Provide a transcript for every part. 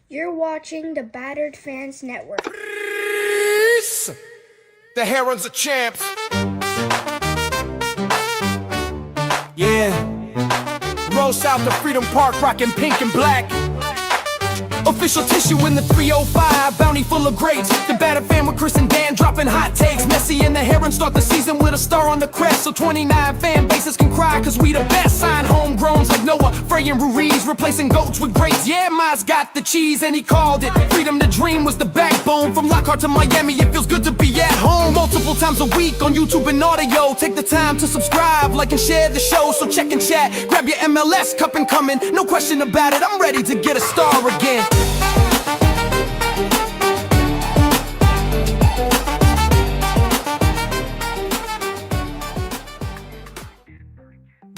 You're watching the Battered Fans Network. The Herons are champs. Yeah. Roll south to Freedom Park, rocking pink and black. Official tissue in the 305, bounty full of grapes. The Battered Fan with Chris and Dan dropping hot takes. Messi and the Herons start the season with a star on the crest, so 29 fan bases can cry, cause we the best. Sign homegrowns like Noah, Frey and Ruiz, replacing goats with greats. Yeah, Miles got the cheese and he called it. Freedom to dream was the backbone. From Lockhart to Miami, it feels good to be at home. Multiple times a week on YouTube and audio. Take the time to subscribe, like and share the show. So check and chat, grab your MLS cup and coming. No question about it, I'm ready to get a star again.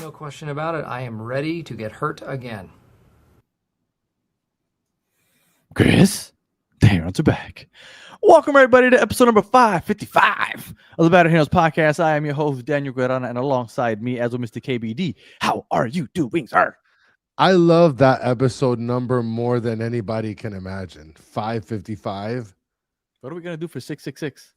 No question about it, I am ready to get hurt again. Chris, the Herons are back. Welcome, everybody, to episode number 555 of the Battered Herons podcast. I am your host, Daniel Guerrana, and alongside me, as well, Mr. KBD. How are you doing, sir? I love that episode number more than anybody can imagine. 555. What are we going to do for 666?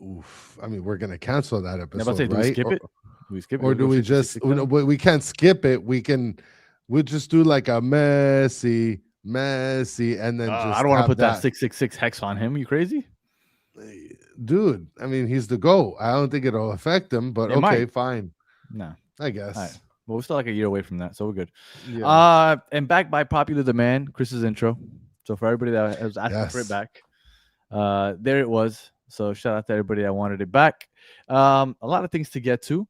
Oof. I mean, we're going to cancel that episode, do right? we skip it? Do we skip it? Or do we just, we can't skip it. We'll just do like a Messi, and then just I don't want to put that 666 hex on him. You crazy? Dude, I mean, he's the GOAT. I don't think it'll affect him, but okay, fine. No. I guess. All right. Well, we're still like a year away from that, so we're good. Yeah. And back by popular demand, Chris's intro. So for everybody that was asking for it back, there it was. So shout out to everybody that wanted it back. A lot of things to get to.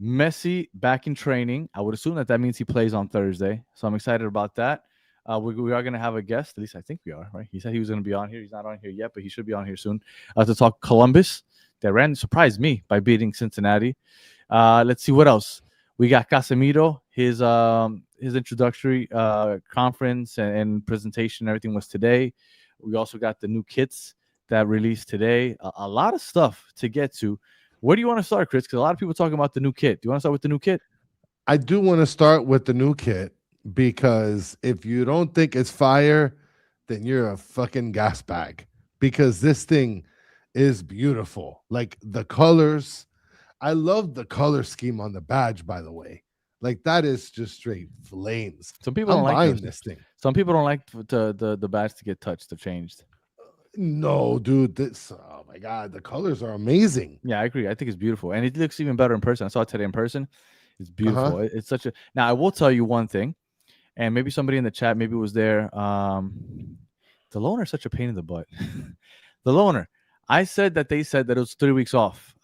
Messi back in training. I would assume that means he plays on Thursday. So I'm excited about that. We are going to have a guest. At least I think we are, right? He said he was going to be on here. He's not on here yet, but he should be on here soon to talk Columbus. That surprised me by beating Cincinnati. Let's see what else. We got Casemiro. His introductory conference and presentation, everything was today. We also got the new kits that released today. A lot of stuff to get to. Where do you want to start, Chris? Because a lot of people talking about the new kit. Do you want to start with the new kit? I do want to start with the new kit because if you don't think it's fire, then you're a fucking gas bag. Because this thing is beautiful. Like the colors. I love the color scheme on the badge, by the way. Like that is just straight flames. Some people don't like this thing. Some people don't like the badge to get touched or changed. No, dude. Oh my god, the colors are amazing. Yeah, I agree. I think it's beautiful, and it looks even better in person. I saw it today in person. It's beautiful. It's such a. Now I will tell you one thing, and maybe somebody in the chat maybe was there. The loaner is such a pain in the butt. The loaner. I said that they said that it was 3 weeks off.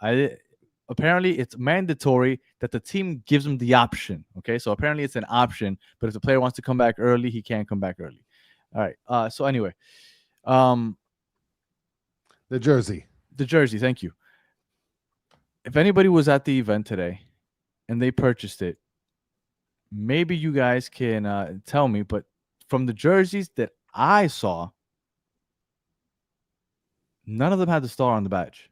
Apparently it's mandatory that the team gives him the option. Okay, so apparently it's an option, but if the player wants to come back early, he can come back early. All right. So anyway, the jersey. Thank you. If anybody was at the event today and they purchased it, maybe you guys can tell me. But from the jerseys that I saw, none of them had the star on the badge.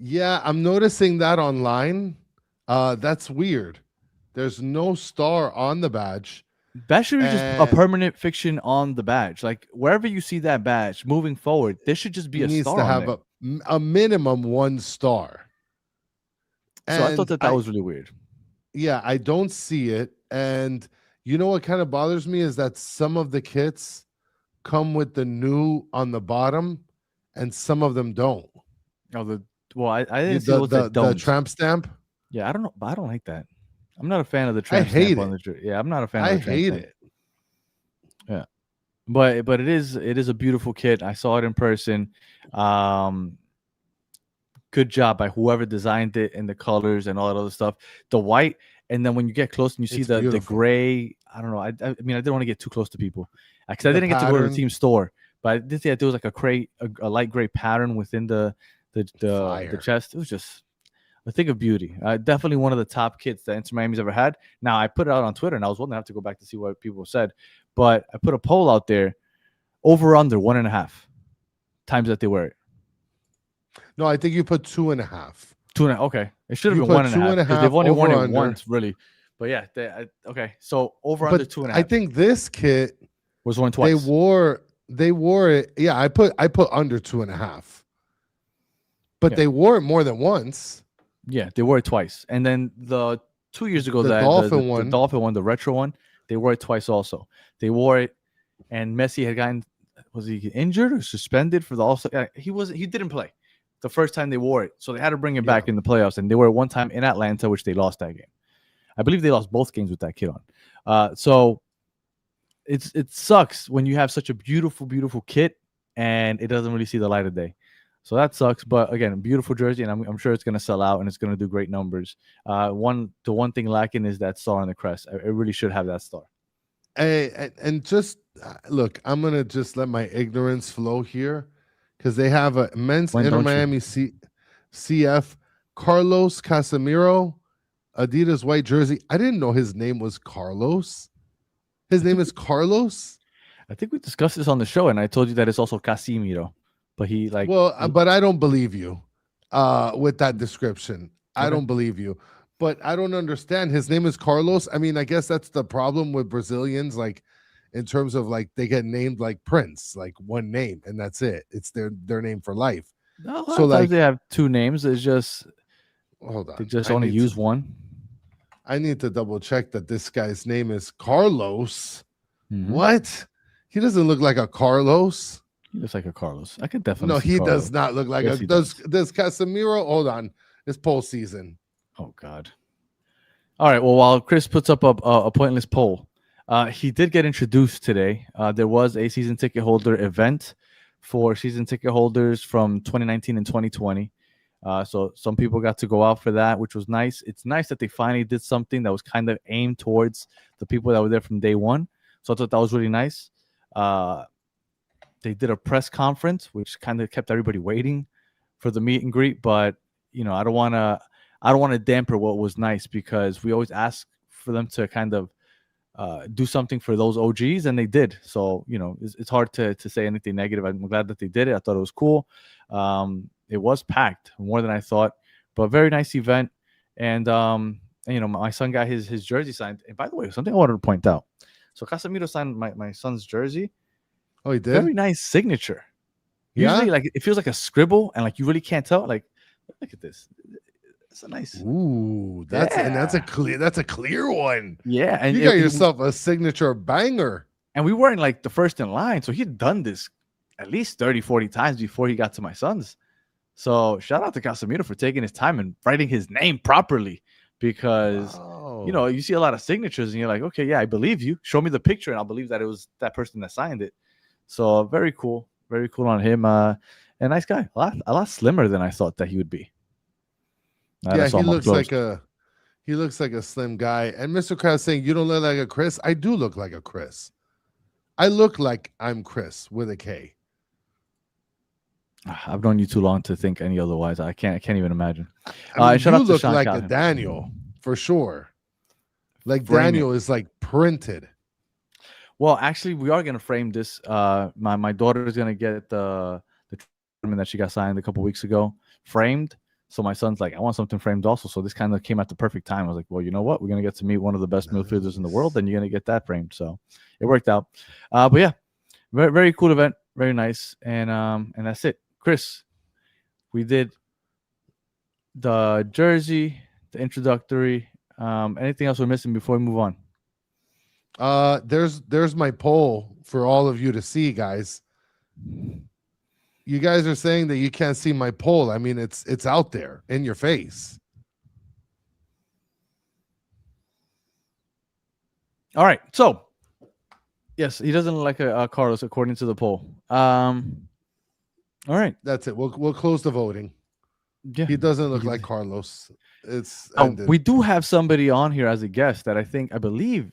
Yeah, I'm noticing that online. That's weird. There's no star on the badge. That should be just a permanent fiction on the badge. Like wherever you see that badge moving forward, there should just be a star. Needs to have a minimum 1 star. So I thought that was really weird. Yeah, I don't see it. And you know what kind of bothers me is that some of the kits come with the new on the bottom, and some of them don't. Oh, I didn't see the tramp stamp. Yeah, I don't know, but I don't like that. I'm not a fan of the tramp stamp on the jersey. Yeah, I'm not a fan of the tramp stamp. I hate it. Yeah. But it is a beautiful kit. I saw it in person. Good job by whoever designed it and the colors and all that other stuff. The white, and then when you get close and you see the gray, I don't know. I mean, I didn't want to get too close to people because I didn't get to go to the team store, but I did see that there was like a light gray pattern within the chest. It was just a thing of beauty. Definitely one of the top kits that Inter Miami's ever had. Now I put it out on Twitter, and I was wondering, I have to go back to see what people said, but I put a poll out there: over under 1.5 times that they wear it. No, I think you put 2.5. 2.5. Okay, it should have been 1.5. They've only worn it once, really. But yeah, okay. So over But under 2.5 I think this kit was worn they twice. wore it. Yeah, I put under 2.5. But Yeah. they wore it more than once. Yeah, they wore it twice. And then the 2 years ago, The that Dolphin the one. Dolphin one, the retro one, they wore it twice also. They wore it, and Messi had gotten, was he injured or suspended for the All-Star? He didn't play the first time they wore it, so they had to bring it back Yeah. in the playoffs, and they wore it one time in Atlanta, which they lost that game. I believe they lost both games with that kit on. So it sucks when you have such a beautiful, beautiful kit and it doesn't really see the light of day. So that sucks. But again, a beautiful jersey, and I'm sure it's going to sell out and it's going to do great numbers. The one thing lacking is that star on the crest. It really should have that star. And just look, I'm gonna just let my ignorance flow here, because they have a men's When Inter don't you? Miami CF Carlos Casemiro Adidas white jersey. I didn't know his name was Carlos. His name is Carlos. I think we discussed this on the show, and I told you that it's also Casemiro, but he like. Well, but I don't believe you with that description. I Okay. don't believe you. But I don't understand. His name is Carlos. I mean, I guess that's the problem with Brazilians, like in terms of like they get named like Prince, like one name, and that's it. It's their name for life. No, So, sometimes like- they have two names. It's just Hold on. they just I only need use to- one. I need to double check that this guy's name is Carlos. Mhm. What? He doesn't look like a Carlos. He looks like a Carlos. I could definitely. No, see he Carlos. does not look like Yes, a. he Does Casemiro? Hold on, it's postseason. Oh God. All right. Well, while Chris puts up a pointless poll, he did get introduced today. There was a season ticket holder event for season ticket holders from 2019 and 2020. So some people got to go out for that, which was nice. It's nice that they finally did something that was kind of aimed towards the people that were there from day one. So I thought that was really nice. They did a press conference, which kind of kept everybody waiting for the meet and greet. But I don't want to damper what was nice, because we always ask for them to kind of do something for those OGs, and they did. So it's hard to say anything negative. I'm glad that they did it. I thought it was cool. It was packed more than I thought, but very nice event. And my son got his jersey signed. And by the way, something I wanted to point out. So Casemiro signed my son's jersey. Oh, he did. Very nice signature. Yeah? Usually, like, it feels like a scribble, and like you really can't tell. Like, look at this. It's a nice. Ooh, that's a clear one. Yeah, and You got yourself a signature banger. And we weren't like the first in line, so he'd done this at least 30, 40 times before he got to my son's. So shout out to Casemiro for taking his time and writing his name properly, because you see a lot of signatures and you're like, okay, yeah, I believe you. Show me the picture and I'll believe that it was that person that signed it. So very cool on him. A nice guy, a lot slimmer than I thought that he would be. Yeah, he looks like a slim guy. And Mr. Krause saying, you don't look like a Chris. I do look like a Chris. I look like I'm Chris with a K. I've known you too long to think any otherwise. I can't even imagine. I mean, shout you out to look Sean like a Calhoun. Daniel for sure. Like Frame Daniel is like printed. Well, actually, we are gonna frame this. My daughter is gonna get the tournament that she got signed a couple weeks ago framed. So my son's like, I want something framed also. So this kind of came at the perfect time. I was like, well, you know what? We're gonna get to meet one of the best midfielders in the world, and you're gonna get that framed. So it worked out. But yeah, very, very cool event, very nice, and that's it. Chris, we did the jersey, the introductory. Anything else we're missing before we move on? There's my poll for all of you to see, guys. You guys are saying that you can't see my poll. I mean, it's out there in your face. All right. So, yes, he doesn't look like a Carlos according to the poll. All right. That's it. We'll close the voting. Yeah. He doesn't look like Carlos. It's we do have somebody on here as a guest that I believe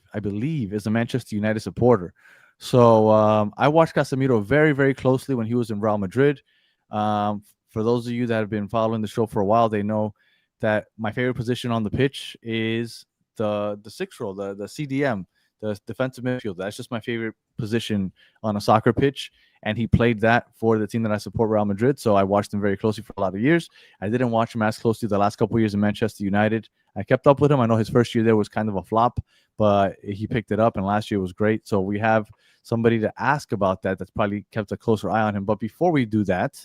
is a Manchester United supporter. So I watched Casemiro very, very closely when he was in Real Madrid. For those of you that have been following the show for a while, they know that my favorite position on the pitch is the sixth role, the CDM, the defensive midfield. That's just my favorite position on a soccer pitch. And he played that for the team that I support, Real Madrid. So I watched him very closely for a lot of years. I didn't watch him as closely the last couple of years in Manchester United. I kept up with him. I know his first year there was kind of a flop, but he picked it up, and last year was great. So we have somebody to ask about that that's probably kept a closer eye on him. But before we do that,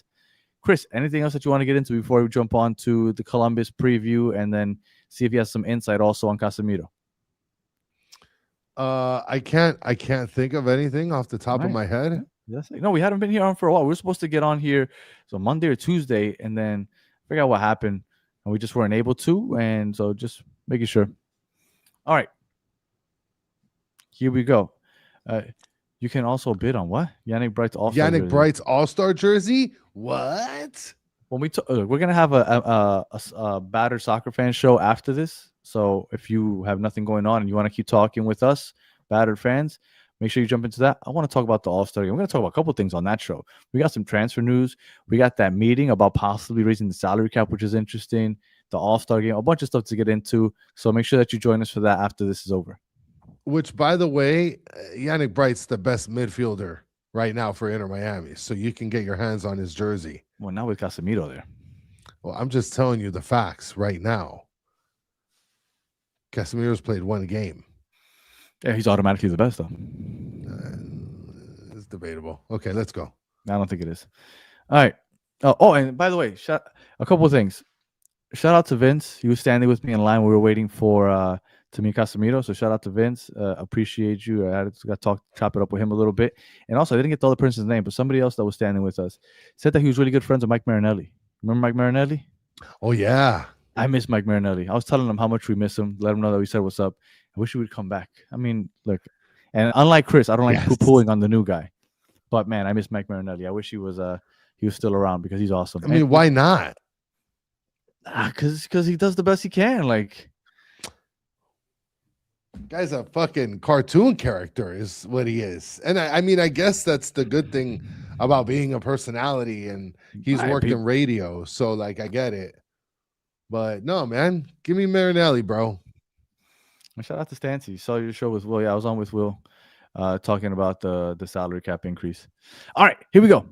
Chris, anything else that you want to get into before we jump on to the Columbus preview and then see if he has some insight also on Casemiro? I can't think of anything off the top of my head. No, we hadn't been here on for a while. We were supposed to get on here so Monday or Tuesday, and then figure out what happened, and we just weren't able to. And so just making sure. All right, here we go. You can also bid on what? Yannick Bright's All-Star jersey. Bright's All-Star jersey? What? When we're gonna have a battered soccer fan show after this. So if you have nothing going on and you want to keep talking with us, battered fans, make sure you jump into that. I want to talk about the All-Star game. We're going to talk about a couple things on that show. We got some transfer news. We got that meeting about possibly raising the salary cap, which is interesting. The All-Star game, a bunch of stuff to get into. So make sure that you join us for that after this is over. Which, by the way, Yannick Bright's the best midfielder right now for Inter Miami. So you can get your hands on his jersey. Well, now with Casemiro there. Well, I'm just telling you the facts right now. Casemiro's played one game. Yeah, he's automatically the best, though. It's debatable. Okay, let's go. I don't think it is. All right. Oh, and by the way, a couple of things. Shout out to Vince. He was standing with me in line. We were waiting for to meet Casemiro. So shout out to Vince. Appreciate you. I got to chop it up with him a little bit. And also, I didn't get the other person's name, but somebody else that was standing with us said that he was really good friends with Mike Marinelli. Remember Mike Marinelli? Oh, yeah. I miss Mike Marinelli. I was telling him how much we miss him. Let him know that we said what's up. I wish he would come back. I mean, look, and unlike Chris, I don't like poo-pooing on the new guy. But man, I miss Mike Marinelli. I wish he was still around because he's awesome. I mean, why not? Because he does the best he can. Like, guy's a fucking cartoon character is what he is. And I mean, I guess that's the good thing about being a personality, and he's worked in radio. So like, I get it. But no, man, give me Marinelli, bro. Shout out to Stancy. Saw your show with Will. Yeah, I was on with Will talking about the salary cap increase. All right, here we go.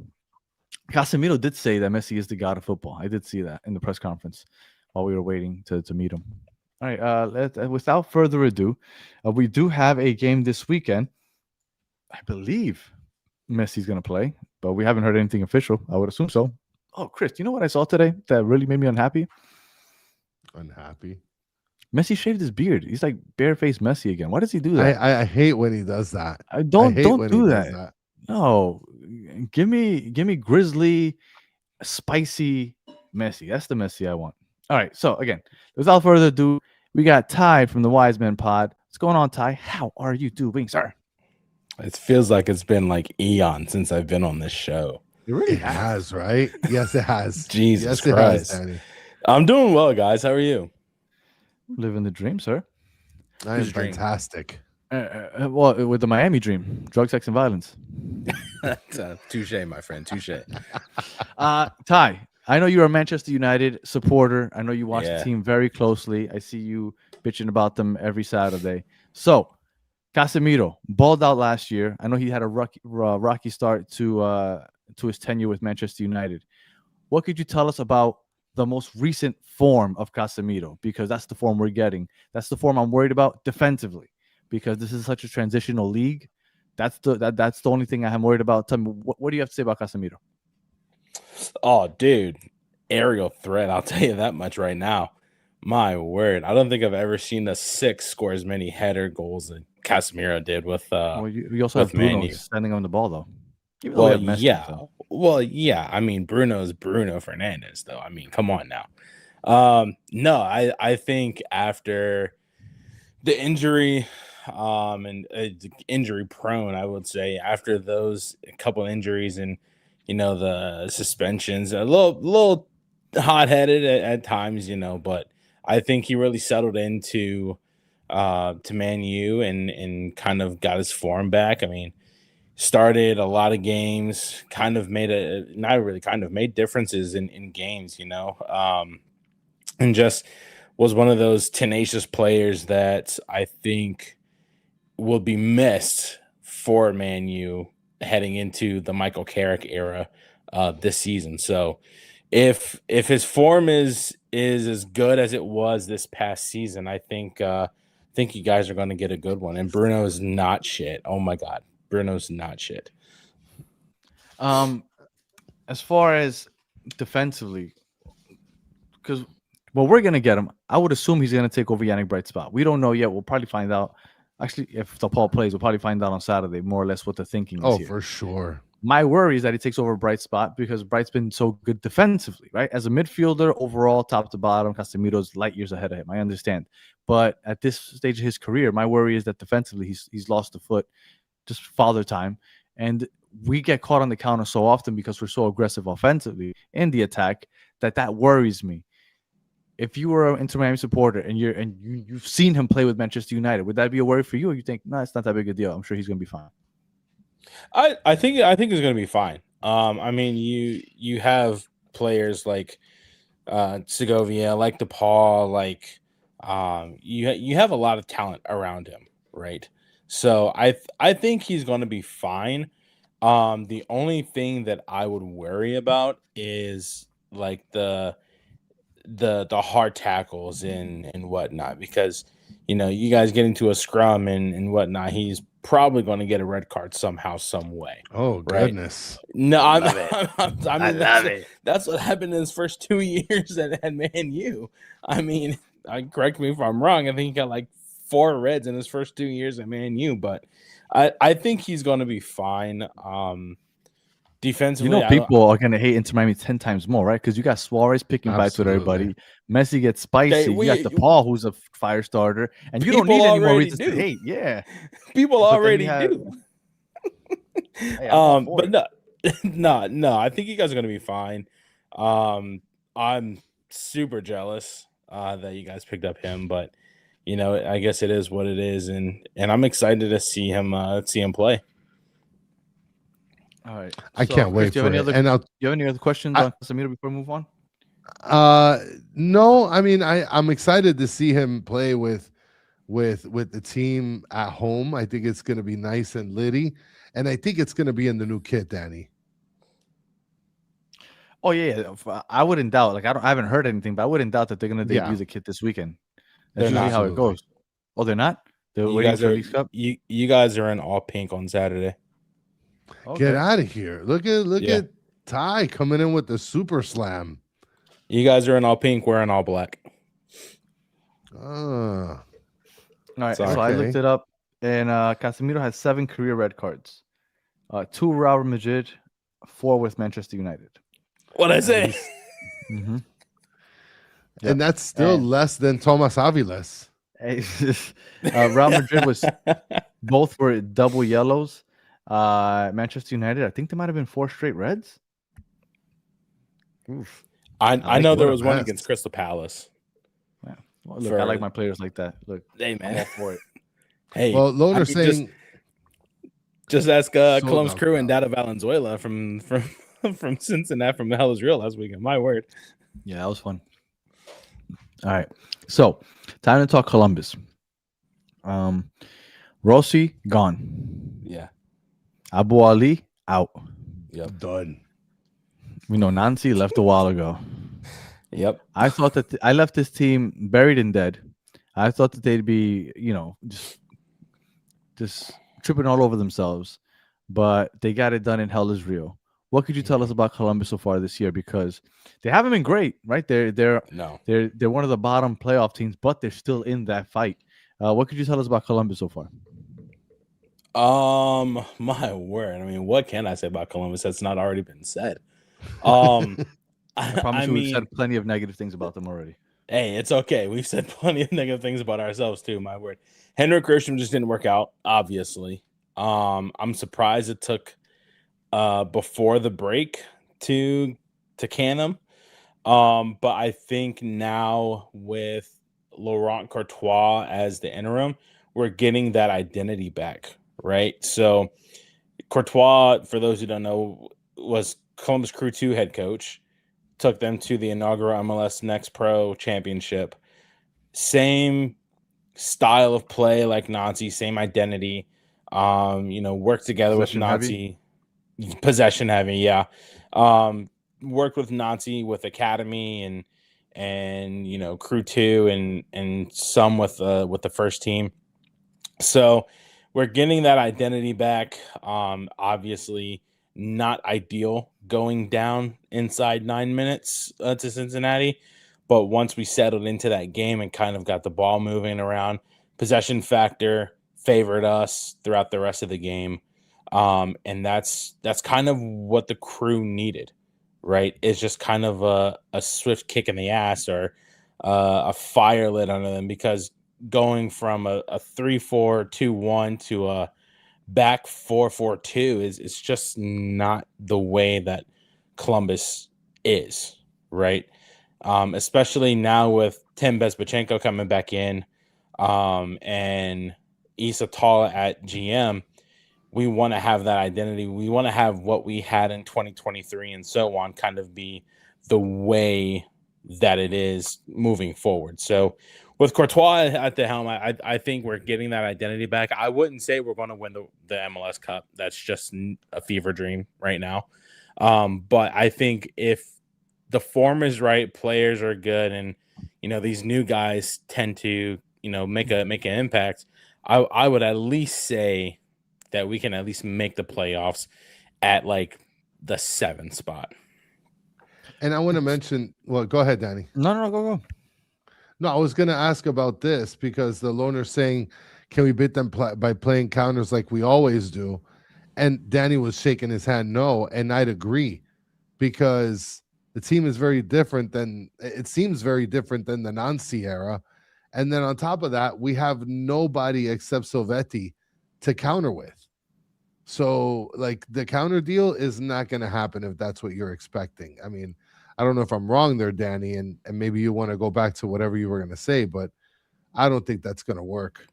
Casemiro did say that Messi is the god of football. I did see that in the press conference while we were waiting to meet him. All right, without further ado, we do have a game this weekend. I believe Messi's going to play, but we haven't heard anything official. I would assume so. Oh, Chris, you know what I saw today that really made me unhappy? Unhappy? Messi shaved his beard. He's like barefaced Messi again. Why does he do that? I hate when he does that. Don't do that. No, give me grizzly, spicy Messi. That's the Messi I want. All right. So again, without further ado, we got Ty from the Wise Men Pod. What's going on, Ty? How are you doing, sir? It feels like it's been like eons since I've been on this show. It really has, right? Yes, it has. Jesus Christ. It has, Danny. I'm doing well, guys. How are you? Living the dream, sir. I am fantastic. Well, with the Miami dream, drug, sex, and violence. Touche, my friend. Touche. Ty, I know you're a Manchester United supporter. I know you watch the team very closely. I see you bitching about them every Saturday. So, Casemiro balled out last year. I know he had a rocky start to his tenure with Manchester United. What could you tell us about the most recent form of Casemiro? Because that's the form we're getting. That's the form I'm worried about defensively, because this is such a transitional league. That's the only thing I'm worried about. Tell me, what do you have to say about Casemiro? Oh, dude, aerial threat. I'll tell you that much right now. My word, I don't think I've ever seen a six score as many header goals than Casemiro did with. You also have Bruno standing on the ball though. Well, yeah. I mean, Bruno's Bruno Fernandes, though. I mean, come on now. No, I think after the injury, and injury prone, I would say after those couple injuries and the suspensions, a little hot headed at times, but I think he really settled into to Man U and kind of got his form back. I mean, started a lot of games, made differences in games, and just was one of those tenacious players that I think will be missed for Man U heading into the Michael Carrick era this season. So if his form is as good as it was this past season, I think you guys are going to get a good one. And Bruno is not shit. Oh my god, Bruno's not shit. As far as defensively, because we're gonna get him, I would assume he's gonna take over Yannick Bright's spot. We don't know yet. We'll probably find out. Actually, if DePaul plays, we'll probably find out on Saturday more or less what the thinking is. Oh, here. for sure. My worry is that he takes over Bright's spot because Bright's been so good defensively, right? As a midfielder, overall, top to bottom, Casemiro's light years ahead of him. I understand. But at this stage of his career, my worry is that defensively he's lost the foot, just father time. And we get caught on the counter so often because we're so aggressive offensively in the attack that worries me. If you were an Inter Miami supporter and you've seen him play with Manchester United, would that be a worry for you? Or you think, no, it's not that big a deal. I'm sure he's going to be fine. I think it's going to be fine. I mean, you have players like Segovia, like DePaul, like you have a lot of talent around him, right? So I think he's going to be fine. The only thing that I would worry about is like the hard tackles and whatnot, because you guys get into a scrum and whatnot, he's probably going to get a red card somehow, some way. Oh, right? Goodness. No, I love it. That's what happened in his first 2 years at Man U. I mean, correct me if I'm wrong. I think he got like 4 reds in his first 2 years at Man U, but I think he's going to be fine. Defensively, people are going to hate Inter Miami 10 times more, right? Because you got Suarez picking bites with everybody. Messi gets spicy. You got DePaul, who's a fire starter. And you don't need any more reasons to hate. Yeah. People already do. Hey, but no, I think you guys are going to be fine. I'm super jealous that you guys picked up him, but I guess it is what it is, and I'm excited to see him play. All right. I can't wait for it. Do you have any other questions on Casemiro before we move on? No. I mean, I'm excited to see him play with the team at home. I think it's going to be nice and litty, and I think it's going to be in the new kit, Danny. Oh yeah, I wouldn't doubt. Like I haven't heard anything, but I wouldn't doubt that they're going to debut the kit this weekend. That's usually how it goes. Oh, they're not. You guys are in all pink on Saturday. Okay. Get out of here! Look at Ty coming in with the super slam. You guys are in all pink. We're in all black. All right. So I looked it up, and Casemiro has 7 career red cards, 2 Real Madrid, 4 with Manchester United. What I say? Mm-hmm. Yep. And that's still less than Thomas Aviles. Real Madrid was both were double yellows. Manchester United, I think there might have been 4 straight reds. Oof. I know there was one against Crystal Palace. Yeah. Well, look, I like my players like that. Look, hey man, I'm all for it. Hey, well, Loner's saying, just ask Columbus Crew and Dada Valenzuela from Cincinnati, from the Hell Is Real last weekend. My word. Yeah, that was fun. All right, so time to talk Columbus. Rossi gone. Yeah. Abu Ali out. Yep. Done. We know Nancy left a while ago. Yep. I thought that I left this team buried and dead. I thought that they'd be, just tripping all over themselves, but they got it done in Hell Is Real. What could you tell us about Columbus so far this year? Because they haven't been great, right? They're one of the bottom playoff teams, but they're still in that fight. What could you tell us about Columbus so far? My word. I mean, what can I say about Columbus that's not already been said? I promise we've said plenty of negative things about them already. Hey, it's okay. We've said plenty of negative things about ourselves too, my word. Henrik Grisham just didn't work out, obviously. I'm surprised it took before the break to can him. But I think now with Laurent Courtois as the interim, we're getting that identity back, right? So Courtois, for those who don't know, was Columbus Crew 2 head coach, took them to the inaugural MLS Next Pro Championship. Same style of play like Nazi, same identity. Work together with Nazi, possession heavy, yeah. Worked with Nazi with Academy and Crew 2 and some with the first team. So we're getting that identity back. Obviously not ideal going down inside 9 minutes to Cincinnati, but once we settled into that game and kind of got the ball moving around, possession factor favored us throughout the rest of the game. And that's kind of what the Crew needed, right? It's just kind of a swift kick in the ass or a fire lit under them, because going from a 3-4-2-1 to a back 4-4-2 is just not the way that Columbus is, right? Especially now with Tim Bezbachenko coming back in, and Issa Talla at GM. We want to have that identity. We want to have what we had in 2023 and so on kind of be the way that it is moving forward. So with Courtois at the helm, I think we're getting that identity back. I wouldn't say we're going to win the MLS Cup. That's just a fever dream right now. But I think if the form is right, players are good, and these new guys tend to make an impact, I would at least say that we can at least make the playoffs at like the 7th spot. And I want to mention, well, go ahead, Danny. No, go. No, I was going to ask about this because the loaner's saying, can we beat them by playing counters like we always do? And Danny was shaking his hand no, and I'd agree, because the team is very different it seems very different than the Nancy era. And then on top of that, we have nobody except Silvetti to counter with. So like the counter deal is not going to happen if that's what you're expecting. I mean, I don't know if I'm wrong there, Danny, and maybe you want to go back to whatever you were going to say, but I don't think that's going to work.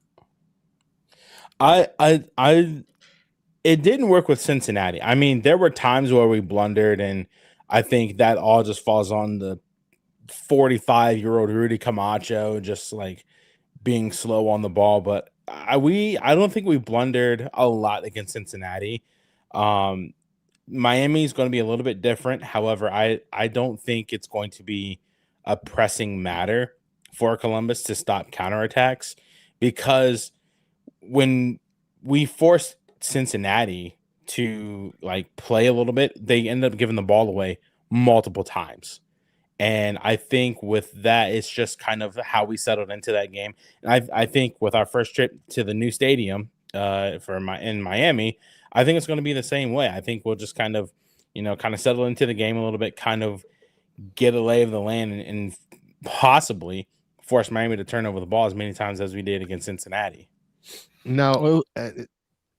It didn't work with Cincinnati. I mean, there were times where we blundered, and I think that all just falls on the 45-year-old Rudy Camacho just like being slow on the ball. But I don't think we blundered a lot against Cincinnati. Miami is going to be a little bit different. However, I don't think it's going to be a pressing matter for Columbus to stop counterattacks, because when we forced Cincinnati to like play a little bit, they ended up giving the ball away multiple times. And I think with that, it's just kind of how we settled into that game. And I think with our first trip to the new stadium in Miami, I think it's going to be the same way. I think we'll just kind of settle into the game a little bit, kind of get a lay of the land, and possibly force Miami to turn over the ball as many times as we did against Cincinnati. Now,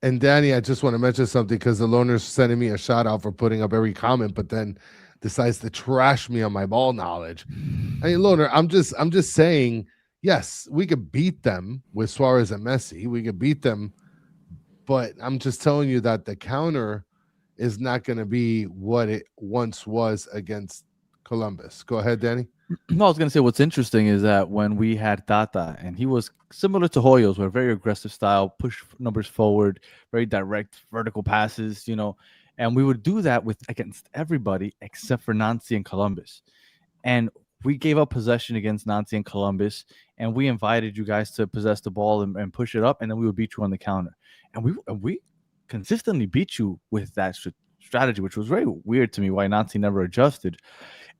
and Danny, I just want to mention something, because the loaner's sending me a shout out for putting up every comment, but then decides to trash me on my ball knowledge. I mean, loaner, I'm just saying, yes, we could beat them with Suarez and Messi. We could beat them, but I'm just telling you that the counter is not going to be what it once was against Columbus. Go ahead, Danny. No, I was going to say what's interesting is that when we had Tata, and he was similar to Hoyos, where very aggressive style, push numbers forward, very direct vertical passes, and we would do that against everybody except for Nancy and Columbus. And we gave up possession against Nancy and Columbus, and we invited you guys to possess the ball and push it up, and then we would beat you on the counter. And we consistently beat you with that strategy, which was very weird to me, why Nancy never adjusted.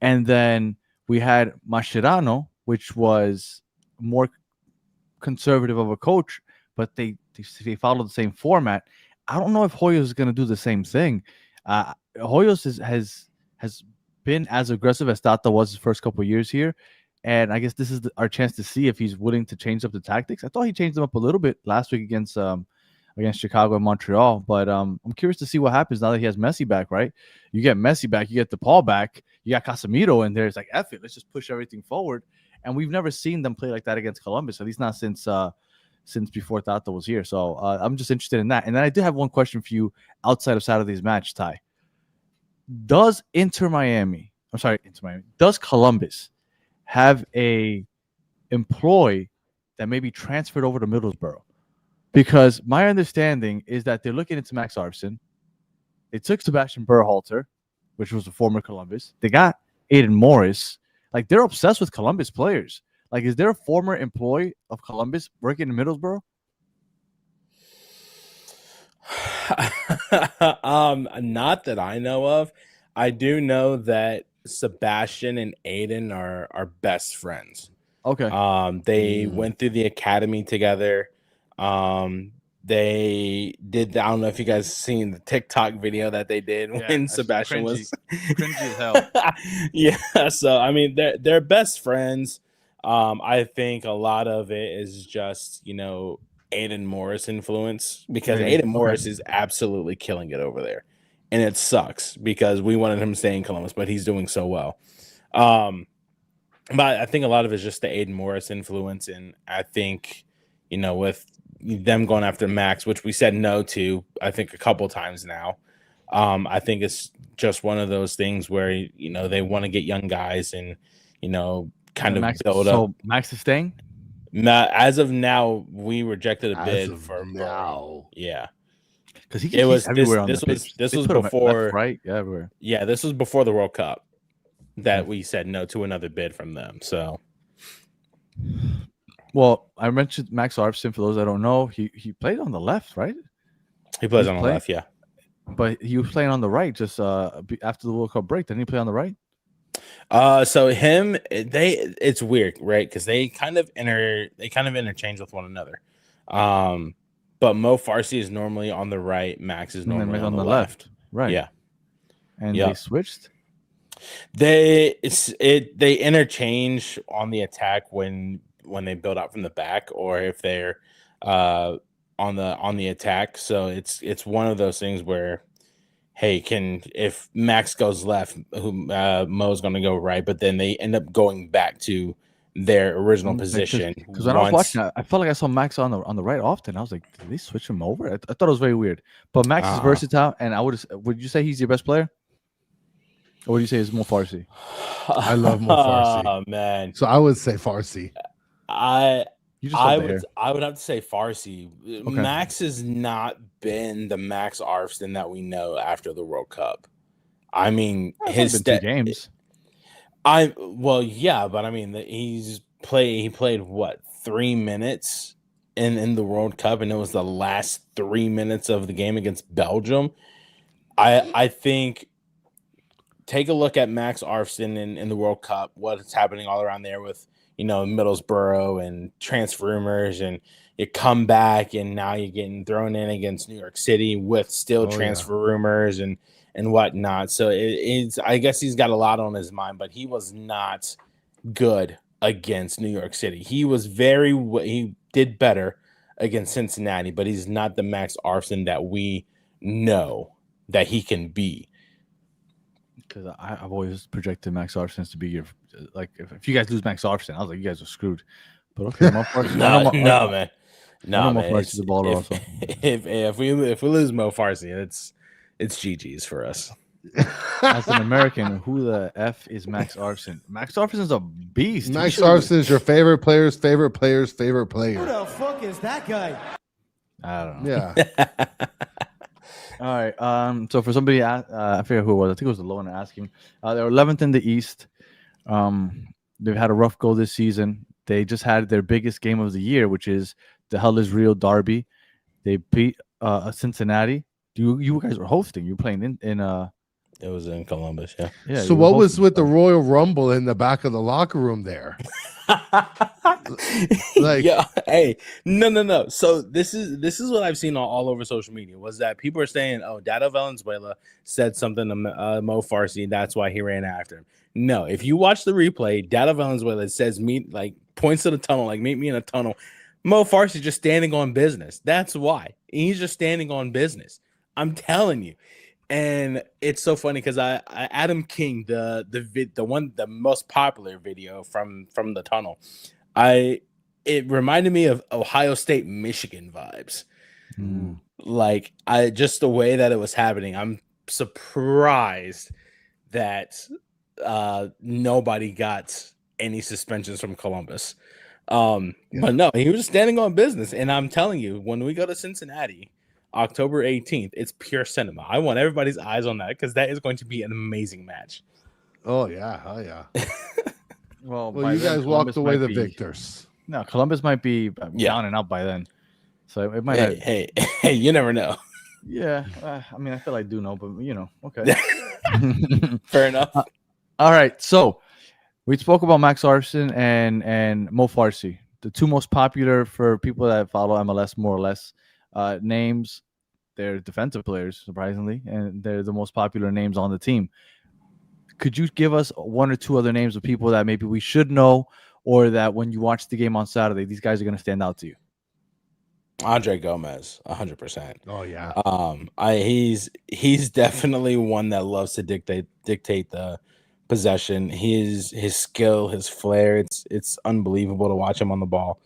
And then we had Mascherano, which was more conservative of a coach, but they followed the same format. I don't know if Hoyos is going to do the same thing. Hoyos has been as aggressive as Tata was his first couple of years here, and I guess this is our chance to see if he's willing to change up the tactics. I thought he changed them up a little bit last week against Chicago and Montreal, but I'm curious to see what happens now that he has Messi back, right? You get Messi back, you get DePaul back, you got Casemiro in there. It's like, F it, let's just push everything forward. And we've never seen them play like that against Columbus, at least not since before Tata was here. So I'm just interested in that. And then I did have one question for you outside of Saturday's match, Ty. Does Columbus have a employ that maybe transferred over to Middlesbrough? Because my understanding is that they're looking into Max Arfson. They took Sebastian Berhalter, which was a former Columbus. They got Aiden Morris. Like, they're obsessed with Columbus players. Like, is there a former employee of Columbus working in Middlesbrough? Not that I know of. I do know that Sebastian and Aiden are best friends. Okay. They went through the academy together. They did. I don't know if you guys seen the TikTok video that they did when Sebastian was cringy as hell. Yeah. So I mean, they're best friends. I think a lot of it is just Aiden Morris influence, because Aiden Morris is absolutely killing it over there, and it sucks because we wanted him to stay in Columbus, but he's doing so well. But I think a lot of it is just the Aiden Morris influence, and I think with them going after Max, which we said no to, I think a couple times now. I think it's just one of those things where they want to get young guys and kind of build up. So Max is staying? As of now, we rejected a bid for now. Yeah, because he's everywhere on the pitch. This was before, left, right? Yeah, everywhere. Yeah, this was before the World Cup that we said no to another bid from them. So, well, I mentioned Max Arfson. For those that don't know, he played on the left, right? He plays on the left, yeah. But he was playing on the right just after the World Cup break. Didn't he play on the right? So it's weird, right? Because they kind of interchange with one another. But Mo Farsi is normally on the right. Max is normally on the left. Right. Yeah. And they switched. They interchange on the attack when they build out from the back, or if they're on the attack. So it's one of those things where, hey, if Max goes left, Mo's going to go right, but then they end up going back to their original position. Because when I was watching, I felt like I saw Max on the right often. I was like, did they switch him over? I thought it was very weird. But Max is versatile, and would you say he's your best player? Or would you say it's Mo Farsi? I love Mo Farsi. Oh man! So I would say Farsi. I would have to say Farsi. Okay. Max has not been the Max Arfson that we know after the World Cup. I mean, his 2 games. Yeah, but I mean, he played what, 3 minutes in the World Cup, and it was the last 3 minutes of the game against Belgium. I think, take a look at Max Arfson in the World Cup, what's happening all around there with Middlesbrough and transfer rumors, and you come back and now you're getting thrown in against New York City with still transfer rumors and whatnot. So I guess he's got a lot on his mind, but he was not good against New York City. He did better against Cincinnati, but he's not the Max Arfson that we know that he can be. Because I've always projected Max Arfson to be your, like, if you guys lose Max Arfson, I was like, you guys are screwed. But okay, Mo Farsi. No, man. Mo Farsi's a baller also. If we lose Mo Farsi, it's GG's for us. As an American, who the F is Max Arfson? Max Arfson is a beast. Max Arfson is your favorite player's favorite player's favorite player. Who the fuck is that guy? I don't know. Yeah. All right. So for somebody, I forget who it was. I think it was the Loner asking. They're 11th in the East. They've had a rough go this season. They just had their biggest game of the year, which is the Hell is Real Derby. They beat Cincinnati. You guys were hosting. You were playing in It was in Columbus, yeah. So what was with the Royal Rumble in the back of the locker room there? Like, yeah, hey, no. So this is what I've seen all over social media, was that people are saying, oh, Dado Valenzuela said something to Mo Farsi, that's why he ran after him. No, if you watch the replay, Dado Valenzuela says points to the tunnel, like, meet me in a tunnel. Mo Farsi just standing on business. That's why. He's just standing on business. I'm telling you. And it's so funny because I Adam King, the most popular video from the tunnel, it reminded me of Ohio State Michigan vibes. Like, just the way that it was happening. I'm surprised that nobody got any suspensions from Columbus. But no, he was standing on business. And I'm telling you, when we go to Cincinnati, October 18th, it's pure cinema. I want everybody's eyes on that because that is going to be an amazing match. Oh yeah, Well, Well, by you then, guys Columbus walked away might the be- victors. No, Columbus might be Yeah. down and out by then. So it might Hey, not. hey, you never know. Yeah. I mean, I feel I do know, but okay. Fair enough. All right. So we spoke about Max Arson and Mo Farsi, the two most popular for people that follow MLS more or less names. They're defensive players, surprisingly, and they're the most popular names on the team. Could you give us one or two other names of people that maybe we should know, or that when you watch the game on Saturday, these guys are going to stand out to you? Andre Gomez, 100%. Oh yeah. He's definitely one that loves to dictate the possession. His skill, his flair, it's unbelievable to watch him on the ball.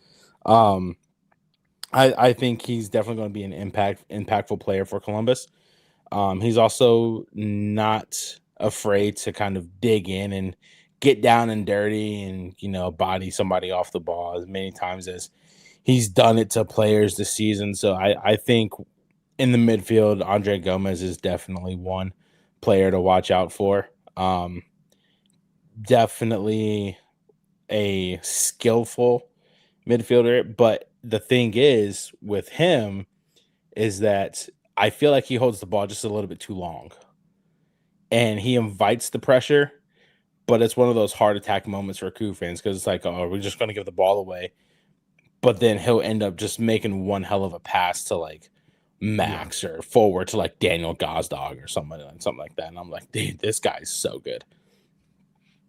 I think he's definitely going to be an impactful player for Columbus. He's also not afraid to kind of dig in and get down and dirty and body somebody off the ball as many times as he's done it to players this season. So I think in the midfield, Andre Gomez is definitely one player to watch out for. Definitely a skillful midfielder, but the thing is with him is that I feel like he holds the ball just a little bit too long, and he invites the pressure. But it's one of those heart attack moments for Coup fans because it's like, oh, we're just going to give the ball away. But then he'll end up just making one hell of a pass to like Max or forward to like Daniel Gazdag or something like that. And I'm like, dude, this guy's so good.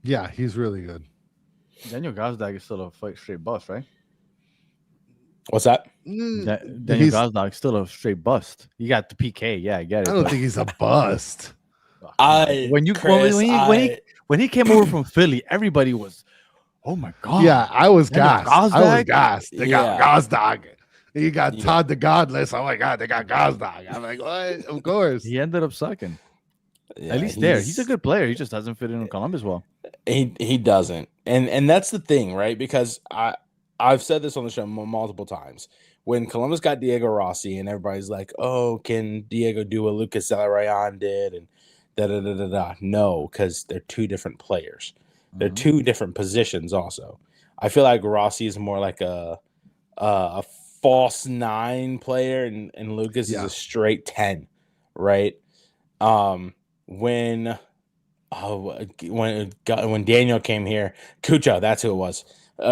Yeah, he's really good. Daniel Gazdag is still a straight bust, right? What's that? Daniel Gazdag is still a straight bust. You got the PK, yeah, I get it. I don't think he's a bust. When he came over from Philly, everybody was, oh my god. Yeah, I was gassed. I was gassed. They got Yeah. Gazdag. You got Todd the Godless. Oh my god, they got Gazdag. I'm like, what? Of course. He ended up sucking. Yeah, At least he's a good player. He just doesn't fit in Columbus well. He doesn't, and that's the thing, right? Because I've said this on the show multiple times. When Columbus got Diego Rossi, and everybody's like, "Oh, can Diego do what Lucas Zelarayan did?" and da da da da da. No, because they're two different players. They're two different positions. Also, I feel like Rossi is more like a false 9 player, and Lucas is a straight 10, right? When Daniel came here, Cucho, that's who it was.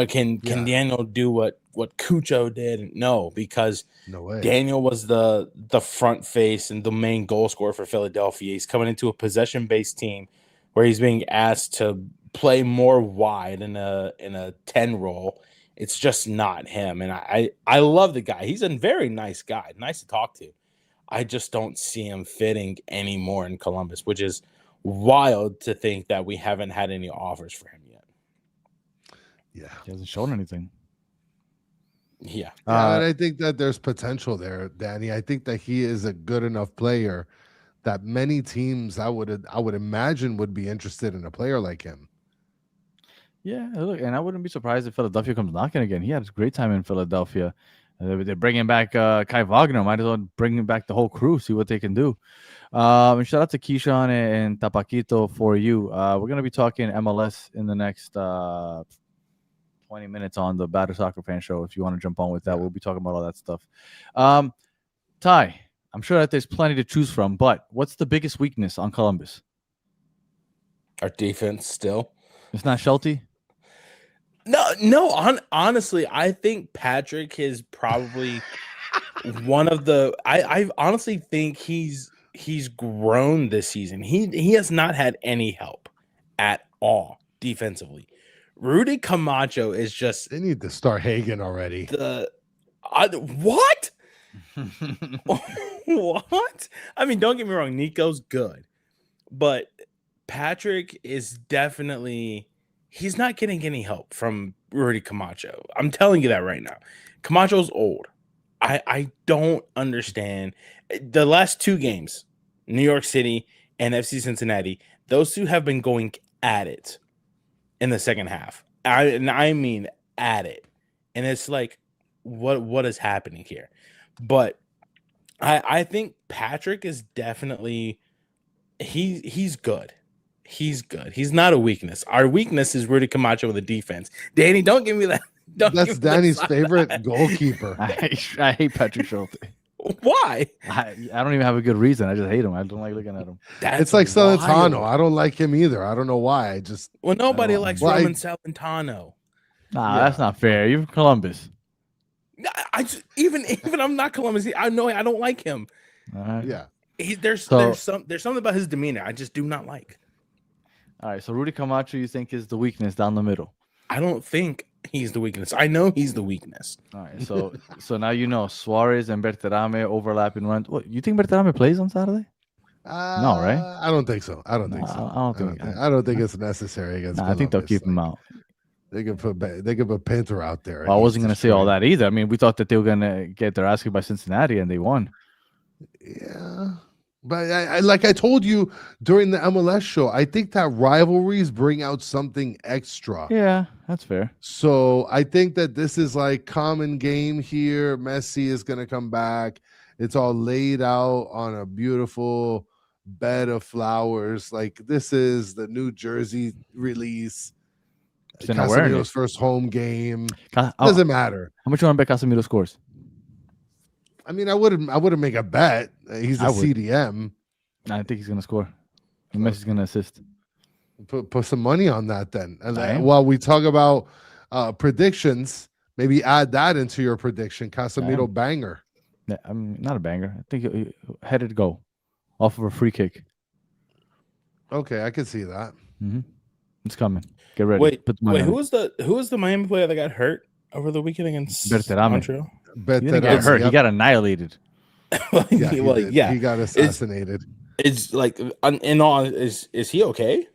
Can Daniel do what Cucho did? No, because No way. Daniel was the front face and the main goal scorer for Philadelphia. He's coming into a possession-based team where he's being asked to play more wide in a 10 role. It's just not him. And I love the guy. He's a very nice guy, nice to talk to. I just don't see him fitting anymore in Columbus, which is wild to think that we haven't had any offers for him yet. Yeah. He hasn't shown anything. Yeah. And I think that there's potential there, Danny. I think that he is a good enough player that many teams I would imagine would be interested in a player like him. Yeah, look, and I wouldn't be surprised if Philadelphia comes knocking again. He had a great time in Philadelphia. They're bringing back Kai Wagner. Might as well bring back the whole crew, see what they can do. And shout out to Keyshawn and Tapaquito for you. We're going to be talking MLS in the next 20 minutes on the Battered Soccer Fan Show. If you want to jump on with that, we'll be talking about all that stuff. Ty, I'm sure that there's plenty to choose from, but what's the biggest weakness on Columbus? Our defense still. It's not Shelty? No. Honestly, I think Patrick is probably one of the. I honestly think he's grown this season. He has not had any help at all defensively. Rudy Camacho is just. They need to start Hagen already. What? What? I mean, don't get me wrong. Nico's good, but Patrick is definitely. He's not getting any help from Rudy Camacho. I'm telling you that right now. Camacho's old. I don't understand. The last 2 games, New York City and FC Cincinnati, those two have been going at it in the second half. I mean at it. and it's like, what is happening here? But I think Patrick is definitely he's good. He's good. He's not a weakness. Our weakness is Rudy Camacho with the defense. Danny, don't give me that. That's Danny's favorite goalkeeper. I hate Patrick Schulte. Why? I don't even have a good reason. I just hate him. I don't like looking at him. It's like Salentano. I don't like him either. I don't know why. Nobody likes Roman Salentano. Nah, that's not fair. You're from Columbus. I just, even I'm not Columbus. I know I don't like him. Yeah. There's something about his demeanor I just do not like. All right, so Rudy Camacho, you think is the weakness down the middle? I don't think he's the weakness. I know he's the weakness. All right, so now you know Suarez and Berterame overlapping runs. What, you think Berterame plays on Saturday? No, right? I don't think so. I don't think so. I don't think it's necessary against. I think they'll keep him out. They could put Panther out there. Well, I wasn't going to say all that either. I mean, we thought that they were going to get their ass kicked by Cincinnati, and they won. Yeah. But I like I told you during the MLS show, I think that rivalries bring out something extra. Yeah, that's fair. So I think that this is like common game here. Messi is going to come back. It's all laid out on a beautiful bed of flowers. Like this is the New Jersey release. Casemiro's first home game. Doesn't matter. How much you want to bet Casemiro scores? I mean, I wouldn't make a bet. He's a CDM. I think he's gonna score. Messi's gonna assist. Put some money on that then. And while we talk about predictions, maybe add that into your prediction. Casemiro banger. Yeah, I'm not a banger. I think he headed goal off of a free kick. Okay, I can see that. Mm-hmm. It's coming. Get ready. Wait, who was the Miami player that got hurt over the weekend against Montreal? He didn't get hurt. Yep. He got annihilated. He got assassinated. It's like in all is he okay?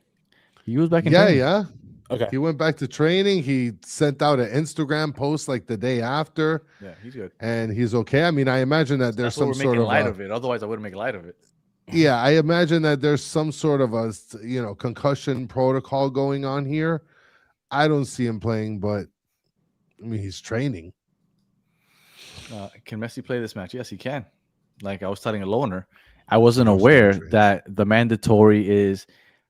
He was back in training. Yeah. Okay. He went back to training. He sent out an Instagram post like the day after. Yeah, he's good. And he's okay. I mean, I imagine that there's some sort of light of it. Otherwise, I wouldn't make light of it. Yeah, I imagine that there's some sort of a concussion protocol going on here. I don't see him playing, but I mean he's training. Can Messi play this match? Yes, he can. Like I was telling a loner, I wasn't aware that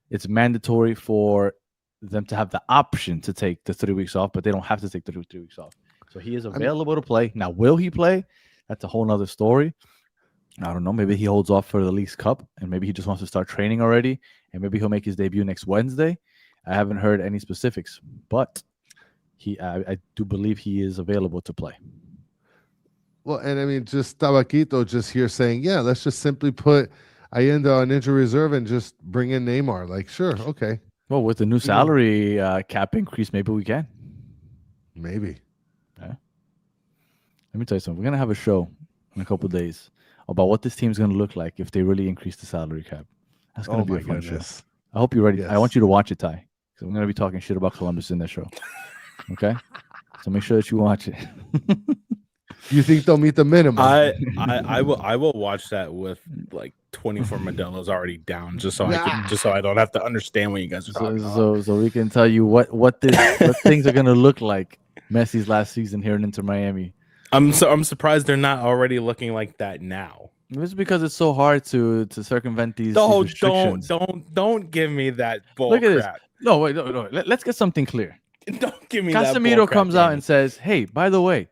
it's mandatory for them to have the option to take the 3 weeks off, but they don't have to take the 3 weeks off. So he is available to play. Now, will he play? That's a whole nother story. I don't know. Maybe he holds off for the Leagues Cup, and maybe he just wants to start training already, and maybe he'll make his debut next Wednesday. I haven't heard any specifics, but I do believe he is available to play. Well, and I mean, just Tabaquito just here saying, yeah, let's just simply put Allende on injury reserve and just bring in Neymar. Like, sure, okay. Well, with the new salary cap increase, maybe we can. Maybe. Yeah. Let me tell you something. We're going to have a show in a couple of days about what this team's going to look like if they really increase the salary cap. That's going to be a fun show. I hope you're ready. Yes. I want you to watch it, Ty, because I'm going to be talking shit about Columbus in that show. Okay? So make sure that you watch it. You think they'll meet the minimum? I will watch that with like 24 Modelo's already down, just so I don't have to understand what you guys are talking about. So we can tell you what things are gonna look like Messi's last season here in Inter Miami. I'm surprised they're not already looking like that now. It's because it's so hard to circumvent these restrictions. Don't give me that bull Look at crap. This. No, wait, no. Let's get something clear. Don't give me that. Casemiro comes out and says, "Hey, by the way,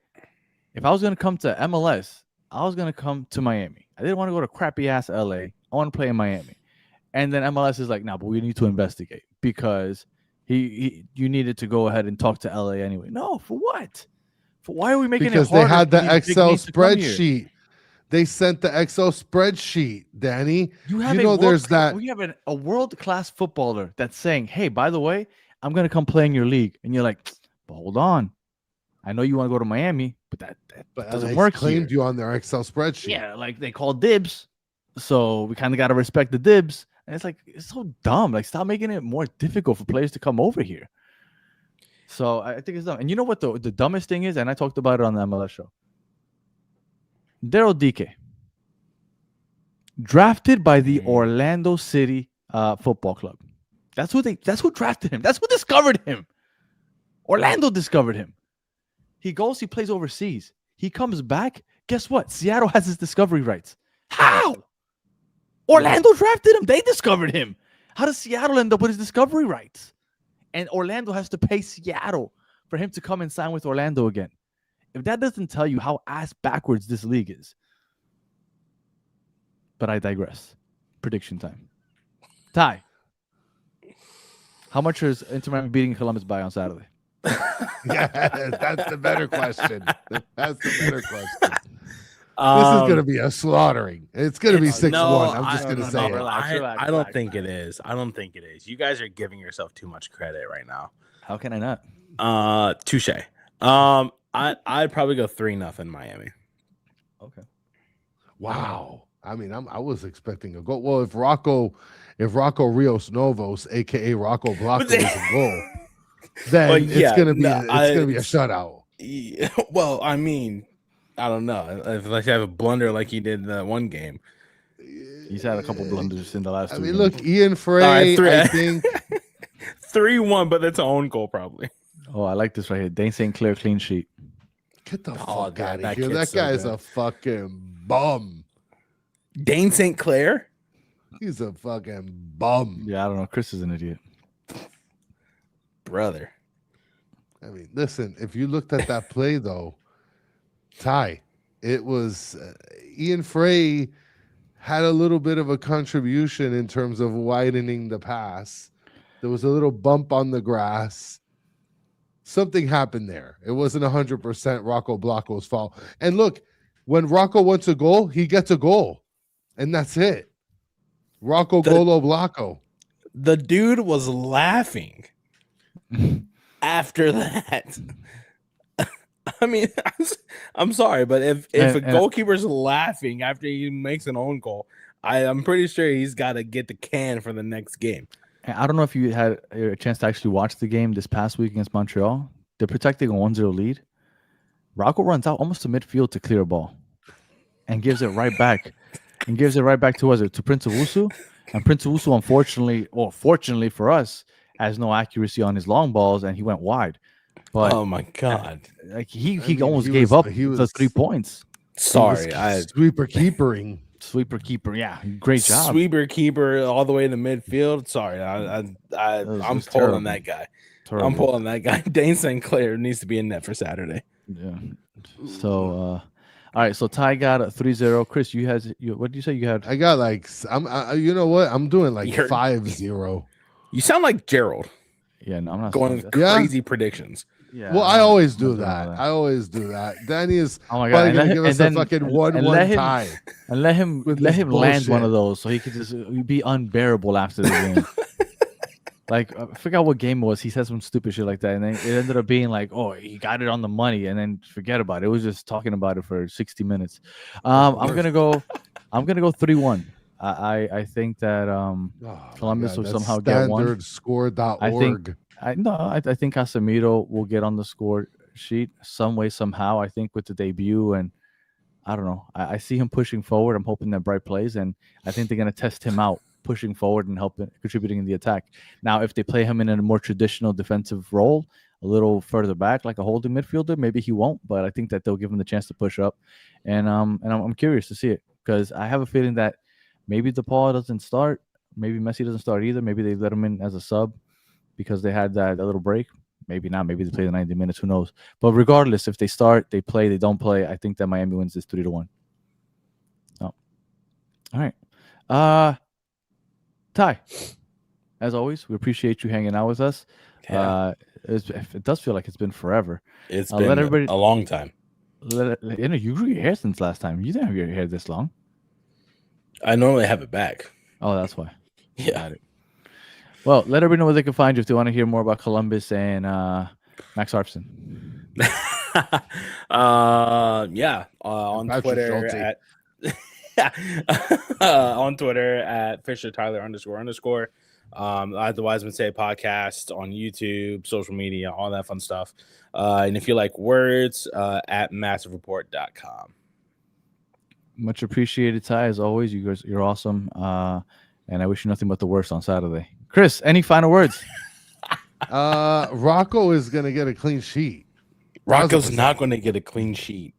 if I was going to come to MLS, I was going to come to Miami. I didn't want to go to crappy-ass LA. I want to play in Miami." And then MLS is like, "No, but we need to investigate because you needed to go ahead and talk to LA anyway." No, for what? For why are we making because it harder? Because they had the Excel spreadsheet. They sent the Excel spreadsheet, Danny. We have a world-class footballer that's saying, "Hey, by the way, I'm going to come play in your league." And you're like, "But hold on. I know you want to go to Miami, but that doesn't work." Claimed you on their Excel spreadsheet. Yeah, like they called dibs, so we kind of got to respect the dibs. And it's like it's so dumb. Like, stop making it more difficult for players to come over here. So I think it's dumb. And you know what the dumbest thing is? And I talked about it on the MLS show. Daryl Dike, drafted by the Orlando City Football Club. That's who drafted him. That's who discovered him. Orlando discovered him. He goes, he plays overseas. He comes back. Guess what? Seattle has his discovery rights. How? Orlando drafted him. They discovered him. How does Seattle end up with his discovery rights? And Orlando has to pay Seattle for him to come and sign with Orlando again. If that doesn't tell you how ass backwards this league is. But I digress. Prediction time. Ty, how much is Inter Miami beating Columbus by on Saturday? Yeah, that's the better question. That's the better question. This is going to be a slaughtering. It's going to be 6-1. I'm just going to say it. I don't think it is. I don't think it is. You guys are giving yourself too much credit right now. How can I not? Touche. I'd probably go 3-0 Miami. Okay. Wow. I mean, I was expecting a goal. Well, if Rocco Rios Novos, aka Rocco Blanco, is a goal, then it's gonna be a shutout. Yeah, well, I mean, I don't know. If I have a blunder like he did in that one game, he's had a couple blunders in the last. I two mean, games. look, Ian Frey, I think 3-1, but that's an own goal probably. Oh, I like this right here. Dane St. Clair clean sheet. Get the fuck God, out of that here. kid's That so guy's good. a fucking bum. Dane St. Clair? He's a fucking bum. Yeah, I don't know. Chris is an idiot. Brother. I mean, listen, if you looked at that play, though, Ty, it was Ian Frey had a little bit of a contribution in terms of widening the pass. There was a little bump on the grass. Something happened there. It wasn't 100% Rocco Blanco's fault. And look, when Rocco wants a goal, he gets a goal. And that's it. Rocco Golo Blanco. The dude was laughing after that. I mean, I'm sorry, but if a goalkeeper's laughing after he makes an own goal, I'm pretty sure he's got to get the can for the next game. I don't know if you had a chance to actually watch the game this past week against Montreal. They're protecting a 1-0 lead. Rocco runs out almost to midfield to clear a ball and gives it right back. And gives it right back to Prince Owusu. And Prince Owusu, unfortunately, or fortunately for us, has no accuracy on his long balls, and he went wide. But oh my god, like he almost gave up the 3 points. Sorry, sweeper keepering. Sweeper keeper, yeah, great job. Sweeper keeper all the way to midfield. Sorry, I'm pulling terrible. that guy. Terrible. I'm pulling that guy. Dane St. Clair needs to be in net for Saturday. Yeah. So, all right. So Ty got a 3-0. Chris, what did you say you had? I got you know what? I'm doing like 5-0. You sound like Gerald. Yeah, no, I'm not going with crazy predictions. Yeah. Well, I always do that. I always do that. Danny is probably going to give us a fucking 1-1 tie. And let him land one of those so he could just be unbearable after the game. Like, I forgot what game it was. He said some stupid shit like that, and then it ended up being like, "Oh, he got it on the money," and then forget about it. It was just talking about it for 60 minutes. I'm gonna go 3-1. I think that Columbus will somehow get one. Standardscore.org. I think Casemiro will get on the score sheet some way somehow. I think with the debut, and I don't know. I see him pushing forward. I'm hoping that Bright plays, and I think they're gonna test him out, pushing forward and contributing in the attack. Now, if they play him in a more traditional defensive role, a little further back, like a holding midfielder, maybe he won't. But I think that they'll give him the chance to push up, and I'm curious to see it because I have a feeling that maybe DePaul doesn't start, maybe Messi doesn't start either. Maybe they let him in as a sub because they had that little break. Maybe not. Maybe they play the 90 minutes. Who knows? But regardless, if they start, they play, they don't play, I think that Miami wins this 3-1. Oh, all right. Ty, as always, we appreciate you hanging out with us. Yeah. It does feel like it's been forever. It's been a long time. You grew your hair since last time. You didn't have your hair this long. I normally have it back. Oh, that's why. Yeah. Well, let everybody know where they can find you if they want to hear more about Columbus and Max Harpson. On Twitter on Twitter at Fisher Tyler __. At the Wiseman Say podcast on YouTube, social media, all that fun stuff. And if you like words, at massivereport.com. Much appreciated, Ty. As always, you guys, you're awesome. And I wish you nothing but the worst on Saturday. Chris, any final words? Rocco is gonna get a clean sheet. Rocco's not going to get a clean sheet.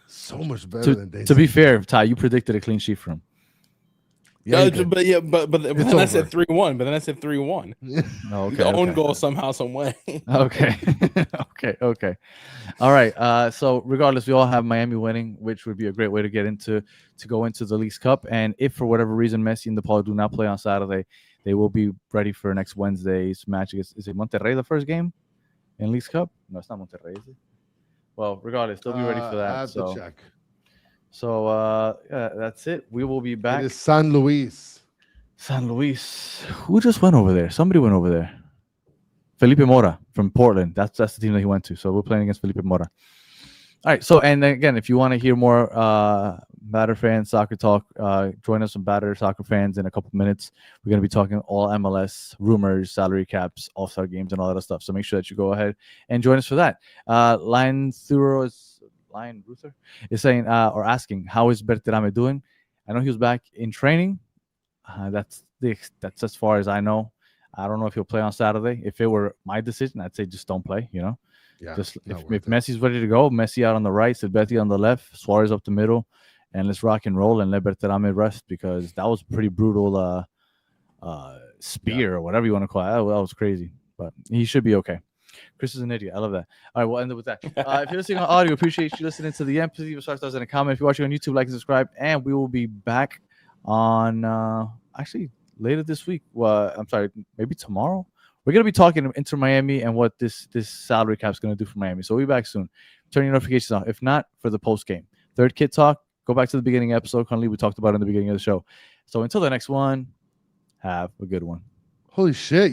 So much better than To be fair, Ty, you predicted a clean sheet for him. Yeah, but then I said 3-1. But then I said 3-1. Oh, okay, The own okay. goal somehow, some way. Okay. Okay. All right. So regardless, we all have Miami winning, which would be a great way to go into the Leagues Cup. And if for whatever reason Messi and DePaul do not play on Saturday, they will be ready for next Wednesday's match against, is it Monterrey, the first game in Leagues Cup? No, it's not Monterrey, is it? Well, regardless, they'll be ready for that. I have to check. So yeah, that's it. We will be back. It is San Luis. San Luis. Who just went over there? Somebody went over there. Felipe Mora from Portland. That's the team that he went to. So we're playing against Felipe Mora. All right. So, and again, if you want to hear more Batter Fans Soccer Talk, join us on Batter Soccer Fans in a couple minutes. We're going to be talking all MLS, rumors, salary caps, all-star games, and all that other stuff. So make sure that you go ahead and join us for that. Lion Ruther is saying or asking, how is Berterame doing? I know he was back in training. That's as far as I know. I don't know if he'll play on Saturday. If it were my decision, I'd say just don't play. You know, just if Messi's ready to go, Messi out on the right, Silvetti on the left, Suarez up the middle, and let's rock and roll and let Berterame rest, because that was a pretty brutal spear or whatever you want to call it. That was crazy, but he should be okay. Chris is an idiot. I love that. All right, we'll end it with that. If you're listening on audio, appreciate you listening to the end. Please leave a stars in a comment. If you're watching on YouTube, like and subscribe, and we will be back on actually later this week. I'm sorry, maybe tomorrow. We're gonna be talking Inter Miami and what this salary cap is gonna do for Miami. So we'll be back soon. Turn your notifications on. If not, for the post game third kid talk, go back to the beginning episode. Currently, we talked about it in the beginning of the show. So until the next one, have a good one. Holy shit!